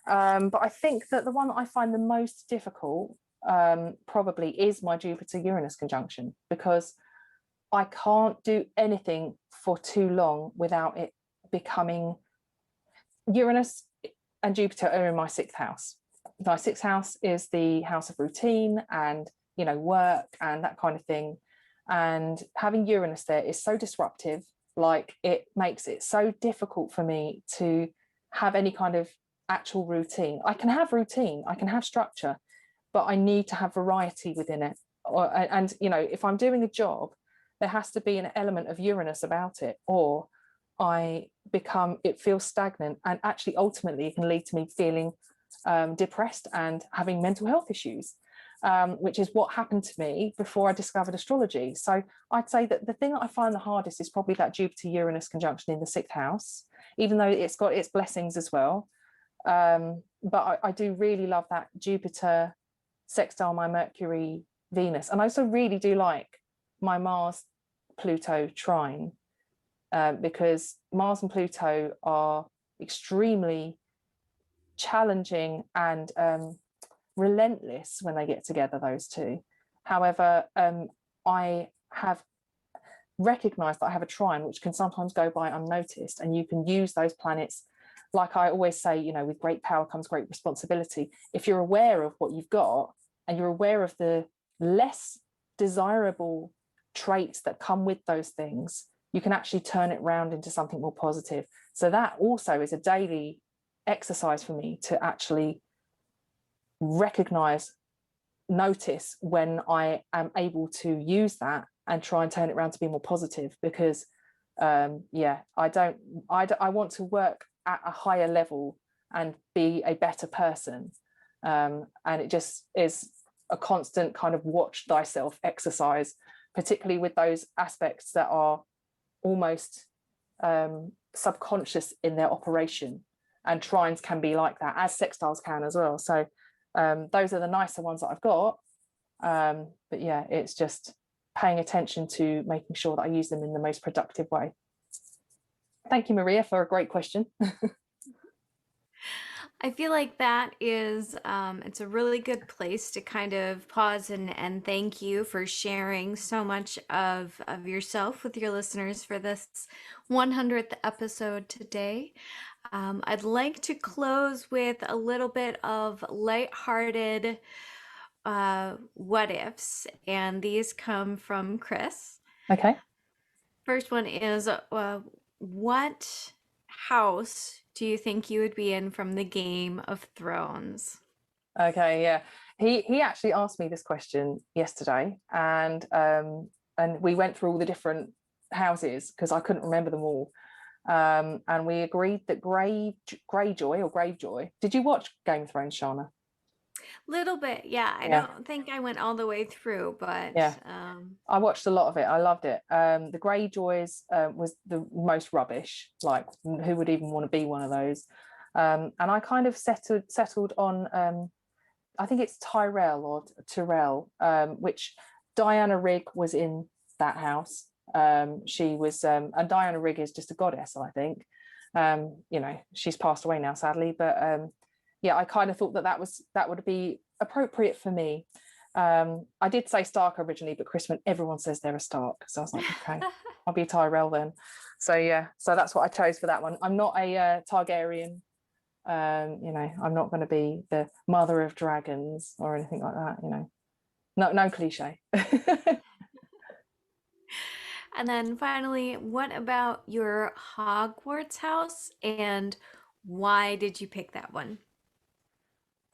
But I think that the one that I find the most difficult probably is my Jupiter-Uranus conjunction, because I can't do anything for too long without it becoming, Uranus and Jupiter are in my 6th house. My 6th house is the house of routine and, work and that kind of thing. And having Uranus there is so disruptive. Like, it makes it so difficult for me to have any kind of actual routine. I can have routine, I can have structure, but I need to have variety within it. And if I'm doing a job, there has to be an element of Uranus about it, or it feels stagnant, and actually ultimately it can lead to me feeling depressed and having mental health issues. which is what happened to me before I discovered astrology. So I'd say that the thing that I find the hardest is probably that Jupiter-Uranus conjunction in the 6th house, even though it's got its blessings as well. But I do really love that Jupiter sextile my Mercury Venus, and I also really do like my Mars Pluto trine, because Mars and Pluto are extremely challenging and relentless when they get together, those two. However, I have recognized that I have a trine which can sometimes go by unnoticed, and you can use those planets, like I always say, you know, with great power comes great responsibility. If you're aware of what you've got and you're aware of the less desirable traits that come with those things, you can actually turn it around into something more positive. So that also is a daily exercise for me, to actually recognize, notice when I am able to use that and try and turn it around to be more positive. Because I want to work at a higher level and be a better person, and it just is a constant kind of watch thyself exercise, particularly with those aspects that are almost subconscious in their operation, and trines can be like that, as sextiles can as well. So those are the nicer ones that I've got, but yeah, it's just paying attention to making sure that I use them in the most productive way. Thank you, Maria, for a great question. I feel like that is, it's a really good place to kind of pause and thank you for sharing so much of yourself with your listeners for this 100th episode today. I'd like to close with a little bit of lighthearted what ifs, and these come from Chris. Okay. First one is, what house do you think you would be in from the Game of Thrones? Okay, yeah. He actually asked me this question yesterday, and we went through all the different houses because I couldn't remember them all. And we agreed that Gravejoy. Did you watch Game of Thrones, Seana? Little bit, yeah. I don't think I went all the way through, but yeah, I watched a lot of it. I loved it. The Greyjoys was the most rubbish. Like, who would even want to be one of those? And I kind of settled on I think it's Tyrell, which Diana Rigg was in that house. She was, and Diana Rigg is just a goddess, I think. You know, she's passed away now, sadly, but yeah, I kind of thought that would be appropriate for me. I did say Stark originally, but Chris went, everyone says they're a Stark, so I was like, okay, I'll be a Tyrell then. So yeah, so that's what I chose for that one. I'm not a Targaryen. You know, I'm not going to be the mother of dragons or anything like that. You know, no cliche. And then finally, what about your Hogwarts house, and why did you pick that one?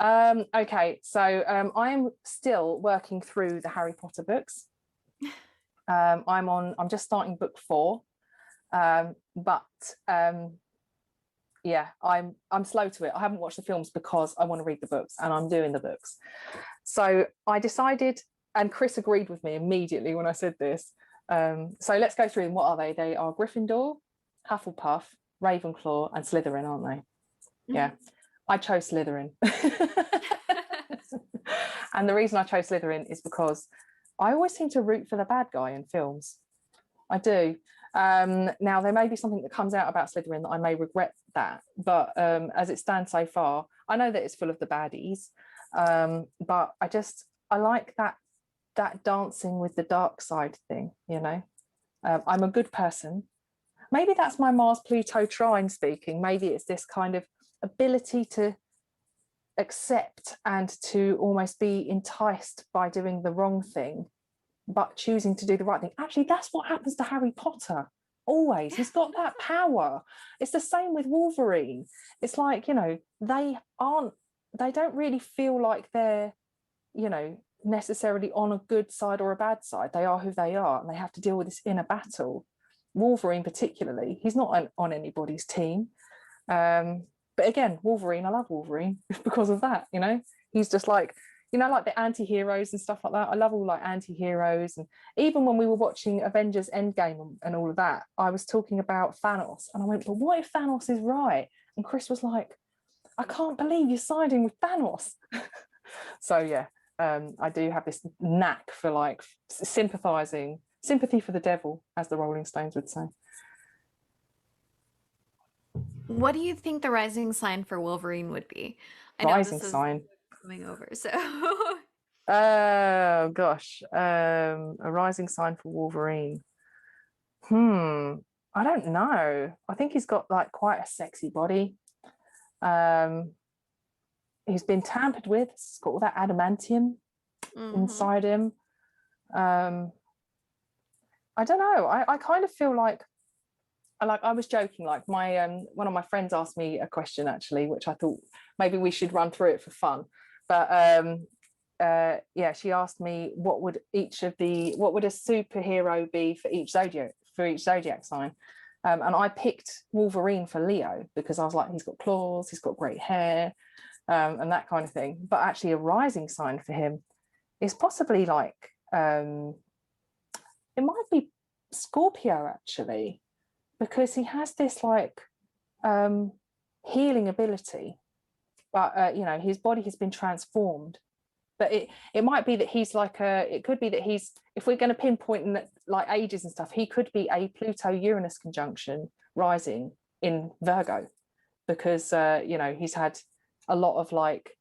Okay, so I am still working through the Harry Potter books. I'm just starting book 4, but yeah, I'm slow to it. I haven't watched the films because I want to read the books, and I'm doing the books. So I decided, and Chris agreed with me immediately when I said this. So let's go through them. What are they? They are Gryffindor, Hufflepuff, Ravenclaw, and Slytherin, aren't they? Mm-hmm. Yeah. I chose Slytherin. And the reason I chose Slytherin is because I always seem to root for the bad guy in films. I do. Now, there may be something that comes out about Slytherin that I may regret that, but as it stands so far, I know that it's full of the baddies, but I like that dancing with the dark side thing, you know. I'm a good person. Maybe that's my Mars Pluto trine speaking. Maybe it's this kind of ability to accept and to almost be enticed by doing the wrong thing, but choosing to do the right thing. Actually, that's what happens to Harry Potter. Always. He's got that power. It's the same with Wolverine. It's like, you know, they don't really feel like they're, you know, necessarily on a good side or a bad side. They are who they are, and they have to deal with this inner battle. Wolverine particularly, he's not on anybody's team. But again, Wolverine, I love Wolverine because of that, you know. He's just like, you know, like the anti-heroes and stuff like that. I love all like anti-heroes. And even when we were watching Avengers Endgame and all of that, I was talking about Thanos, and I went, but what if Thanos is right? And Chris was like, I can't believe you're siding with Thanos. So yeah, I do have this knack for like sympathy for the devil, as the Rolling Stones would say. What do you think the rising sign for Wolverine would be? I know Rising this is sign. coming over, so. Oh gosh, a rising sign for Wolverine. I don't know. I think he's got like quite a sexy body. He's been tampered with. He's got all that adamantium inside him. I don't know. I kind of feel like I was joking. Like my one of my friends asked me a question actually, which I thought maybe we should run through it for fun. But yeah, she asked me what would a superhero be for each zodiac sign. And I picked Wolverine for Leo because I was like, he's got claws, he's got great hair, and that kind of thing. But actually, a rising sign for him is possibly like it might be Scorpio actually, because he has this like healing ability, but you know, his body has been transformed. But it might be that he's like it could be that he's, if we're going to pinpoint in like ages and stuff, he could be a Pluto-Uranus conjunction rising in Virgo, because you know, he's had a lot of like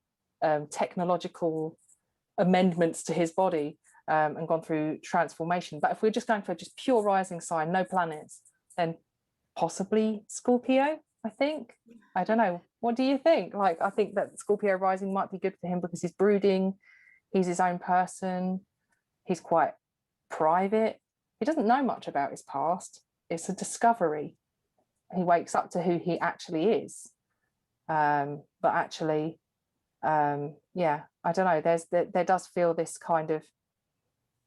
technological amendments to his body and gone through transformation. But if we're just going for just pure rising sign, no planets, then possibly Scorpio, I think. I don't know. What do you think? Like, I think that Scorpio rising might be good for him because he's brooding, he's his own person, he's quite private, he doesn't know much about his past. It's a discovery. He wakes up to who he actually is. But actually, yeah, I don't know, there does feel this kind of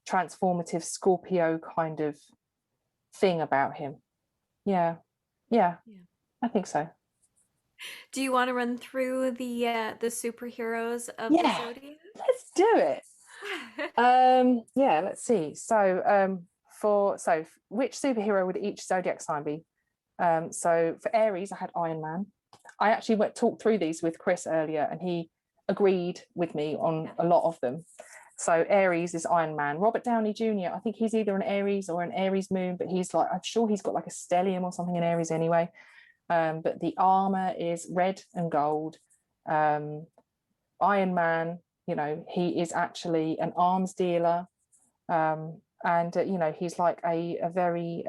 transformative Scorpio kind of thing about him. Yeah, I think so. Do you want to run through the superheroes of the zodiac? Let's do it. Yeah, let's see. So which superhero would each zodiac sign be? So for Aries, I had Iron Man. I actually talked through these with Chris earlier, and he agreed with me on a lot of them. So Aries is Iron Man. Robert Downey Jr., I think he's either an Aries or an Aries moon, but he's like, I'm sure he's got like a stellium or something in Aries anyway. But the armor is red and gold. Iron Man, you know, he is actually an arms dealer. And, you know, he's like a very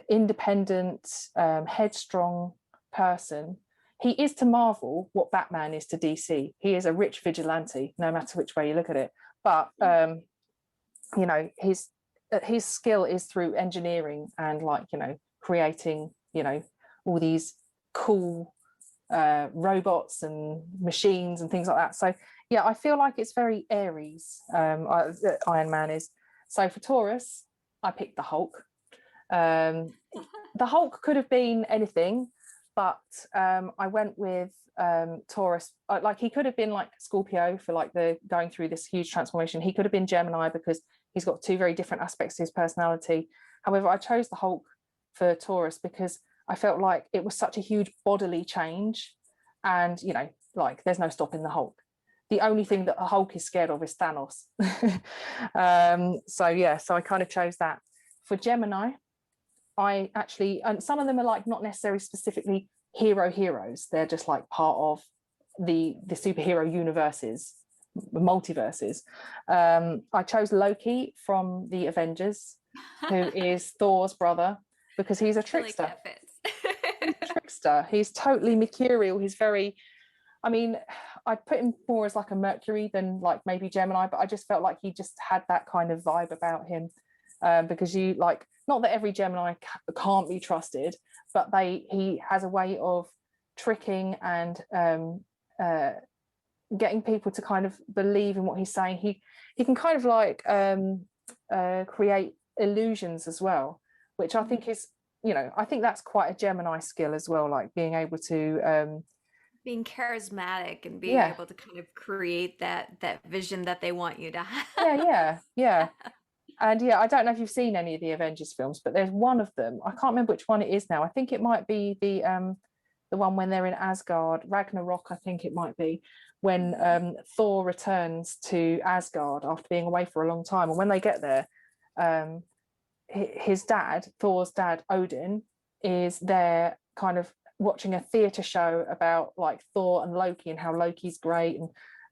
independent, headstrong person. He is to Marvel what Batman is to DC. He is a rich vigilante, no matter which way you look at it. But, you know, his skill is through engineering and like, you know, creating, you know, all these cool robots and machines and things like that. So yeah, I feel like it's very Aries. Iron Man is. So for Taurus, I picked the Hulk. The Hulk could have been anything, but I went with Taurus. Like, he could have been like Scorpio for like the going through this huge transformation. He could have been Gemini because he's got two very different aspects to his personality. However, I chose the Hulk for Taurus because I felt like it was such a huge bodily change, and you know, like, there's no stopping the Hulk. The only thing that a Hulk is scared of is Thanos. So yeah, so I kind of chose that. For Gemini, I actually, and some of them are like not necessarily specifically heroes, they're just like part of the superhero universes, multiverses. I chose Loki from the Avengers, who is Thor's brother, because he's a trickster. Like, that fits. He's a trickster. He's totally mercurial. He's very, I mean, I'd put him more as like a Mercury than like maybe Gemini, but I just felt like he just had that kind of vibe about him. Because you like, not that every Gemini can't be trusted, but he has a way of tricking and getting people to kind of believe in what he's saying. He can kind of like create illusions as well, which I think is, you know, I think that's quite a Gemini skill as well, like being able to being charismatic and being Yeah, able to kind of create that vision that they want you to have. yeah. And yeah, I don't know if you've seen any of the Avengers films, but there's one of them. I can't remember which one it is now. I think it might be the one when they're in Asgard, Ragnarok, I think it might be, when Thor returns to Asgard after being away for a long time. And when they get there, his dad, Thor's dad, Odin, is there kind of watching a theatre show about like Thor and Loki and how Loki's great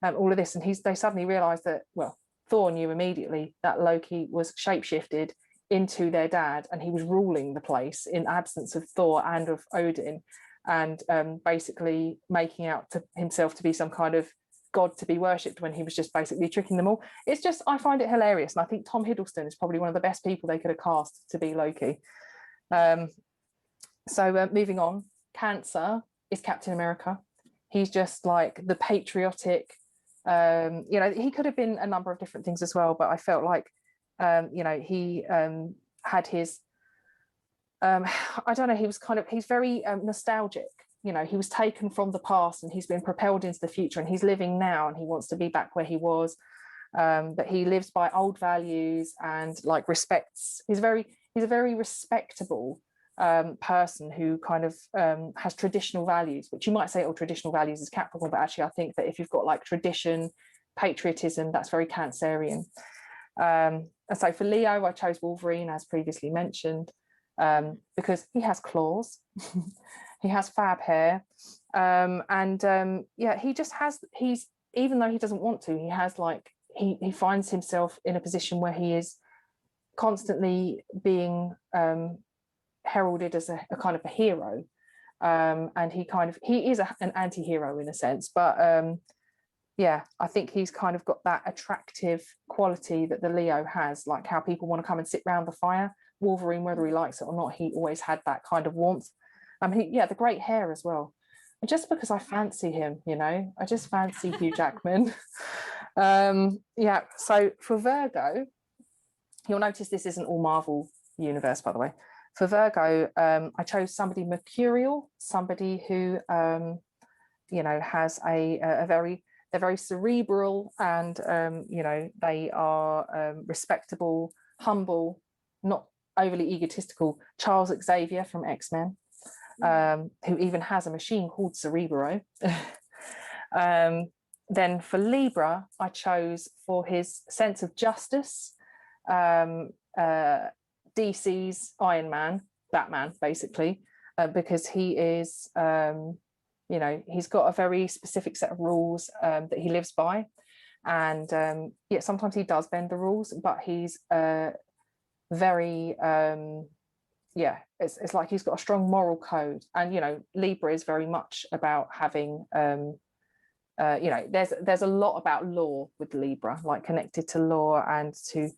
and all of this. And they suddenly realise that, well, Thor knew immediately that Loki was shapeshifted into their dad and he was ruling the place in absence of Thor and of Odin, and basically making out to himself to be some kind of god to be worshipped when he was just basically tricking them all. It's just, I find it hilarious, and I think Tom Hiddleston is probably one of the best people they could have cast to be Loki. So moving on, Cancer is Captain America. He's just like the patriotic, you know, he could have been a number of different things as well, but I felt like you know, he had his I don't know, he's very nostalgic. You know, he was taken from the past and he's been propelled into the future, and he's living now and he wants to be back where he was. But he lives by old values and like respects. He's a very respectable person who kind of has traditional values, which you might say, oh, traditional values is Capricorn, but actually I think that if you've got like tradition, patriotism, that's very Cancerian. And so for Leo, I chose Wolverine, as previously mentioned, because he has claws, he has fab hair, and yeah, he's, even though he doesn't want to, he has like, he finds himself in a position where he is constantly being heralded as a kind of a hero, and he is an anti-hero in a sense, but yeah, I think he's kind of got that attractive quality that the Leo has, like how people want to come and sit around the fire. Wolverine, whether he likes it or not, he always had that kind of warmth. The great hair as well. And just because I fancy him, you know, I just fancy Hugh Jackman. Yeah, so for Virgo, you'll notice this isn't all Marvel universe, by the way. For Virgo, I chose somebody mercurial, somebody who, you know, has they're very cerebral, and you know, they are respectable, humble, not overly egotistical. Charles Xavier from X-Men, who even has a machine called Cerebro. Then for Libra, I chose, for his sense of justice, DC's Iron Man, Batman, basically, because he is, you know, he's got a very specific set of rules that he lives by. And yeah, sometimes he does bend the rules, but he's very, yeah, it's like he's got a strong moral code. And, you know, Libra is very much about having, you know, there's a lot about law with Libra, like connected to law and to,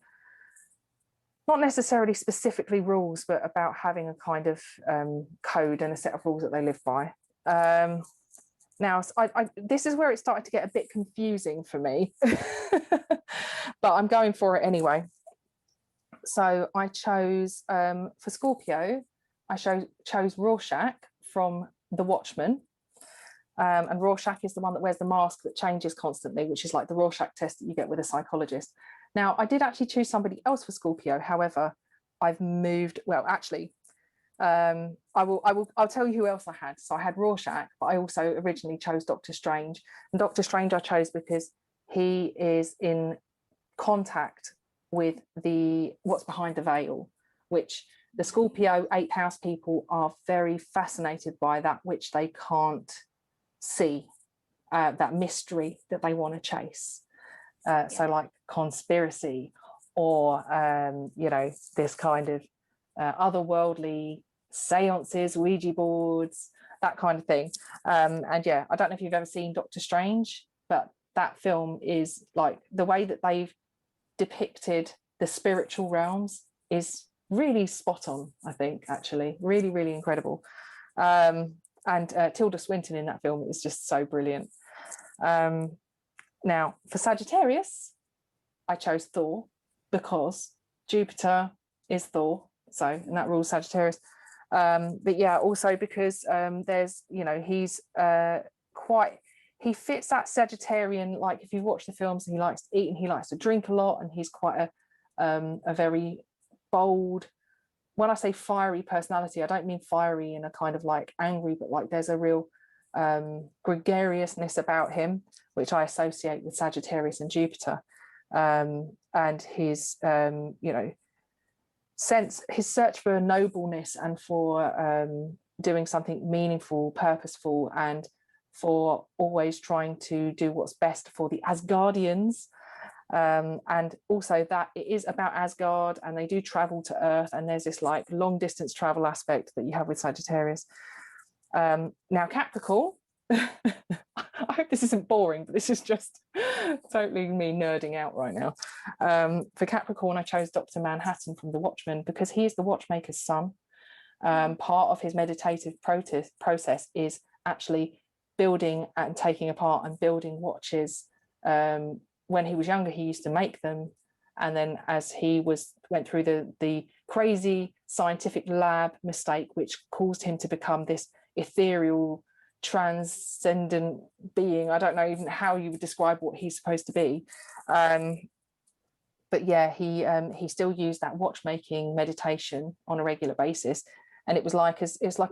not necessarily specifically rules, but about having a kind of code and a set of rules that they live by. Now, this is where it started to get a bit confusing for me, but I'm going for it anyway. So I chose, for Scorpio, I chose Rorschach from The Watchmen. And Rorschach is the one that wears the mask that changes constantly, which is like the Rorschach test that you get with a psychologist. Now, I did actually choose somebody else for Scorpio. However, I've moved, well, actually, I'll tell you who else I had. So I had Rorschach, but I also originally chose Doctor Strange. And Doctor Strange I chose because he is in contact with what's behind the veil, which the Scorpio 8th house people are very fascinated by, that which they can't see, that mystery that they want to chase. So like conspiracy, or you know, this kind of otherworldly seances, Ouija boards, that kind of thing. And yeah, I don't know if you've ever seen Doctor Strange, but that film is like, the way that they've depicted the spiritual realms is really spot on, I think, actually. Really, really incredible. And Tilda Swinton in that film is just so brilliant. Now, for Sagittarius, I chose Thor because Jupiter is Thor, so, and that rules Sagittarius. But yeah, also because there's, you know, he's he fits that Sagittarian, like if you watch the films, he likes to eat and he likes to drink a lot, and he's quite a very bold, when I say fiery personality, I don't mean fiery in a kind of like angry, but like there's a real gregariousness about him, which I associate with Sagittarius and Jupiter, and his his search for nobleness and for doing something meaningful, purposeful, and for always trying to do what's best for the Asgardians. And also that it is about Asgard, and they do travel to Earth, and there's this like long distance travel aspect that you have with Sagittarius. Now Capricorn, I hope this isn't boring, but this is just totally me nerding out right now. For Capricorn, I chose Dr. Manhattan from The Watchmen because he is the watchmaker's son. Part of his meditative process is actually building and taking apart and building watches. When he was younger, he used to make them, and then as he went through the crazy scientific lab mistake, which caused him to become this ethereal, transcendent being. I don't know even how you would describe what he's supposed to be, but yeah, he still used that watchmaking meditation on a regular basis, and it was like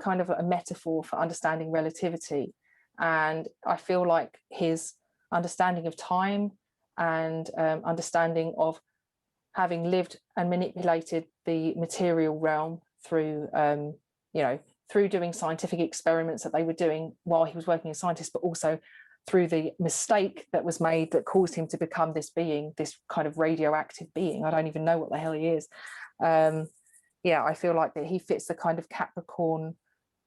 kind of a metaphor for understanding relativity. And I feel like his understanding of time and understanding of having lived and manipulated the material realm through through doing scientific experiments that they were doing while he was working as a scientist, but also through the mistake that was made that caused him to become this being, this kind of radioactive being. I don't even know what the hell he is. I feel like that he fits the kind of Capricorn.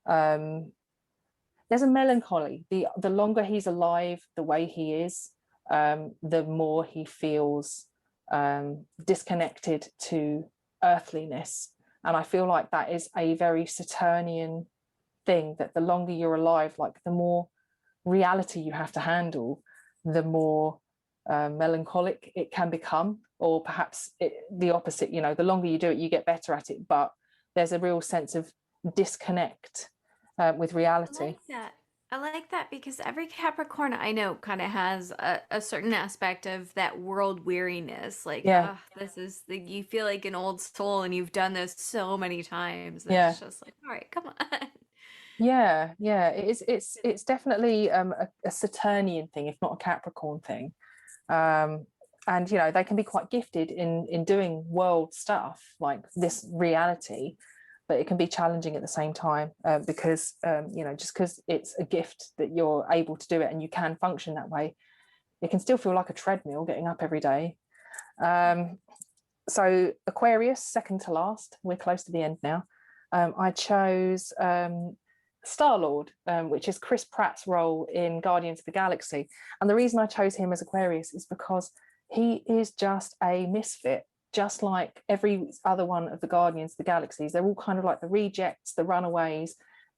There's a melancholy. The longer he's alive, the way he is, the more he feels disconnected to earthliness. And I feel like that is a very Saturnian thing, that the longer you're alive, like the more reality you have to handle, the more melancholic it can become, or perhaps the opposite. The longer you do it, you get better at it, but there's a real sense of disconnect with reality. I like that because every Capricorn I know kind of has a certain aspect of that world weariness. Like, this is you feel like an old soul and you've done this so many times. And it's just like, all right, come on. Yeah, it's definitely a Saturnian thing, if not a Capricorn thing. And they can be quite gifted in doing world stuff like this reality, but it can be challenging at the same time because just because it's a gift that you're able to do it and you can function that way, it can still feel like a treadmill getting up every day. So Aquarius, second to last, we're close to the end now. I chose Star-Lord, which is Chris Pratt's role in Guardians of the Galaxy. And the reason I chose him as Aquarius is because he is just a misfit, just like every other one of the Guardians of the Galaxies. They're all kind of like the rejects, the runaways,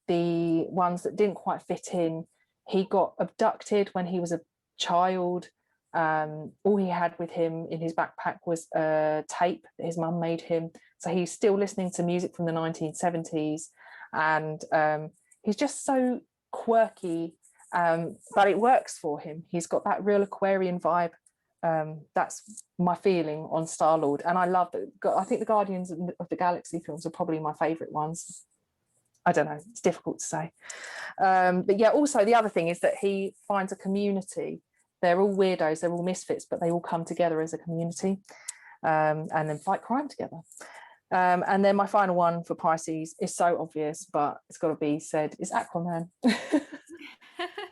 the ones that didn't quite fit in. He got abducted when he was a child. All he had with him in his backpack was a tape that his mum made him. So he's still listening to music from the 1970s. And he's just so quirky, but it works for him. He's got that real Aquarian vibe. That's my feeling on Star-Lord, and I love that. I think the Guardians of the Galaxy films are probably my favorite ones. I don't know, it's difficult to say, but yeah, also the other thing is that he finds a community. They're all weirdos, they're all misfits, but they all come together as a community and then fight crime together. And then my final one for Pisces is so obvious, but it's got to be said, is Aquaman.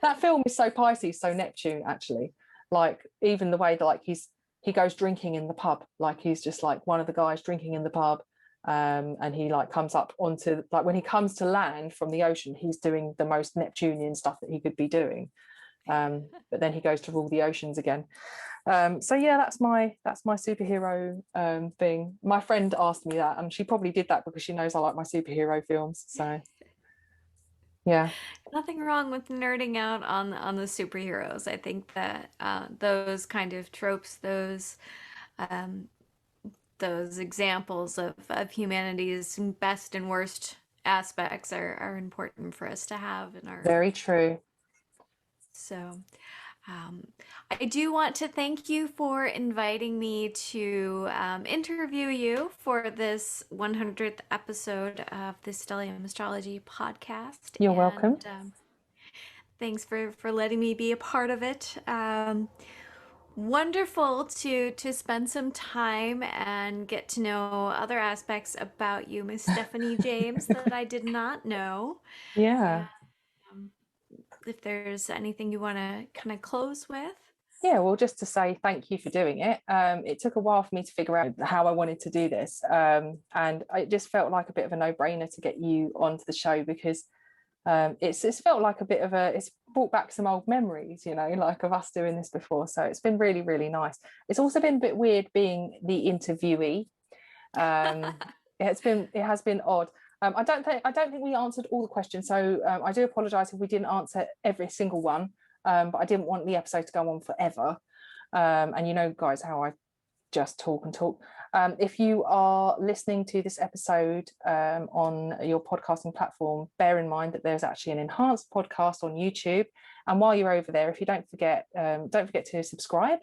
That film is so Pisces, so Neptune, actually. Like even the way that like he goes drinking in the pub, like he's just like one of the guys drinking in the pub, and he like comes up onto, like when he comes to land from the ocean, he's doing the most Neptunian stuff that he could be doing, but then he goes to rule the oceans again. So yeah, that's my superhero thing. My friend asked me that, and she probably did that because she knows I like my superhero films. So yeah, nothing wrong with nerding out on the superheroes. I think that those kind of tropes, those examples of humanity's best and worst aspects are important for us to have in our. Very true. So I do want to thank you for inviting me to interview you for this 100th episode of the Stellium Astrology Podcast. You're welcome. Thanks for letting me be a part of it. Wonderful to spend some time and get to know other aspects about you, Miss Stefanie James, that I did not know. Yeah. If there's anything you want to kind of close with. Yeah, well, just to say thank you for doing it. It took a while for me to figure out how I wanted to do this. And it just felt like a bit of a no-brainer to get you onto the show, because it's felt like a bit of it's brought back some old memories, like of us doing this before. So it's been really, really nice. It's also been a bit weird being the interviewee. It has been odd. I don't think we answered all the questions, so I do apologise if we didn't answer every single one, but I didn't want the episode to go on forever. And guys, how I just talk and talk. If you are listening to this episode on your podcasting platform, bear in mind that there's actually an enhanced podcast on YouTube. And while you're over there, if you don't forget to subscribe.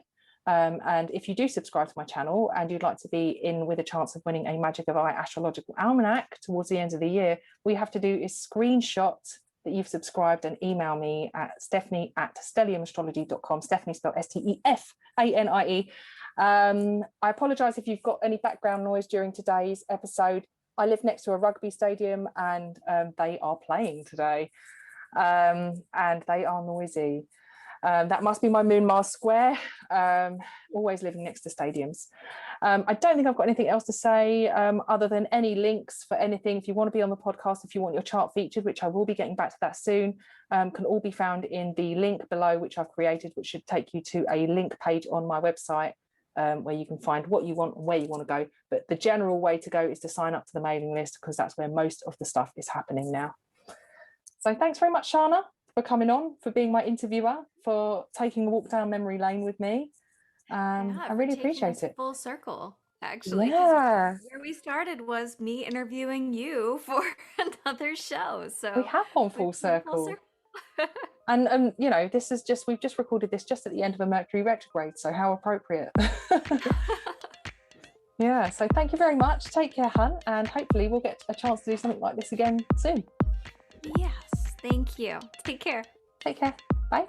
And if you do subscribe to my channel and you'd like to be in with a chance of winning a Magic of Eye astrological almanac towards the end of the year, all you have to do is screenshot that you've subscribed and email me at Stefanie@stelliumastrology.com. Stefanie spelled Stefanie. I apologise if you've got any background noise during today's episode. I live next to a rugby stadium and they are playing today, and they are noisy. That must be my Moon Mars Square. Always living next to stadiums. I don't think I've got anything else to say other than any links for anything. If you want to be on the podcast, if you want your chart featured, which I will be getting back to that soon, can all be found in the link below, which I've created, which should take you to a link page on my website, where you can find what you want and where you want to go. But the general way to go is to sign up to the mailing list, because that's where most of the stuff is happening now. So thanks very much, Seana, for coming on, for being my interviewer, for taking a walk down memory lane with me. I really appreciate it. Full circle, actually. Yeah. Where we started was me interviewing you for another show. So we have gone full circle. And we've just recorded this just at the end of a Mercury retrograde, so how appropriate. Yeah, so thank you very much. Take care, hun, and hopefully we'll get a chance to do something like this again soon. Yes, thank you. Take care. Take care. Bye.